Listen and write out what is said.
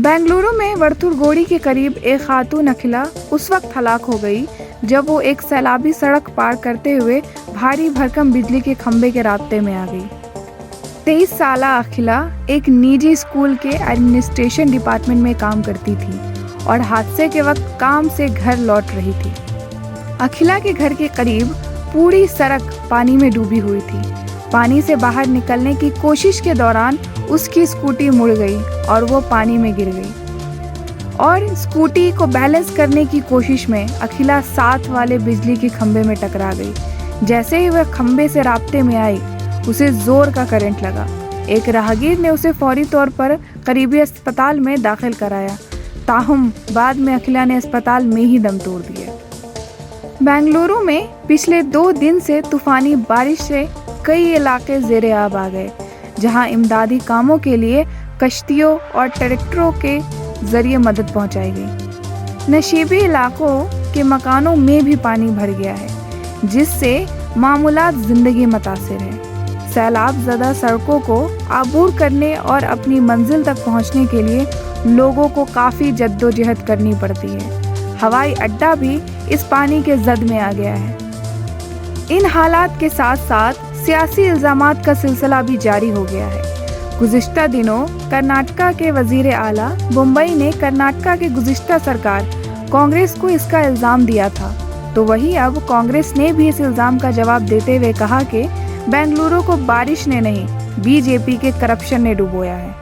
बेंगलुरु में वरथुरगोड़ी के करीब एक खातून अखिला उस वक्त हलाक हो गई जब वो एक सैलाबी सड़क पार करते हुए भारी भरकम बिजली के खंभे के रास्ते में आ गई। 23 साला अखिला एक निजी स्कूल के एडमिनिस्ट्रेशन डिपार्टमेंट में काम करती थी और हादसे के वक्त काम से घर लौट रही थी। अखिला के घर के करीब पूरी सड़क पानी में डूबी हुई थी। पानी से बाहर निकलने की कोशिश के दौरान उसकी स्कूटी मुड़ गई और वो पानी में गिर गई और स्कूटी को बैलेंस करने की कोशिश में अखिला साथ वाले बिजली के खंभे में टकरा गई। जैसे ही वह खंभे से राब्ते में आई, उसे जोर का करंट लगा। एक राहगीर ने उसे फौरी तौर पर करीबी अस्पताल में दाखिल कराया, ताहम बाद में अखिला ने अस्पताल में ही दम तोड़ दिया। बेंगलुरु में पिछले 2 दिन से तूफानी बारिश से कई इलाके ज़ेरे आब आ गए, जहां इमदादी कामों के लिए कश्तियों और ट्रैक्टरों के जरिए मदद पहुंचाई गई। नशीबी इलाकों के मकानों में भी पानी भर गया है, जिससे मामूलात ज़िंदगी मुतासिर है। सैलाब ज़दा सड़कों को आबूर करने और अपनी मंजिल तक पहुंचने के लिए लोगों को काफ़ी जद्दोजहद करनी पड़ती है। हवाई अड्डा भी इस पानी के जद में आ गया है। इन हालात के साथ साथ सियासी इल्ज़ामात का सिलसिला भी जारी हो गया है। गुज़िश्ता दिनों कर्नाटका के वज़ीर आला मुंबई ने कर्नाटका की गुज़िश्ता सरकार कांग्रेस को इसका इल्ज़ाम दिया था, तो वही अब कांग्रेस ने भी इस इल्ज़ाम का जवाब देते हुए कहा कि बेंगलुरु को बारिश ने नहीं, बीजेपी के करप्शन ने डुबोया है।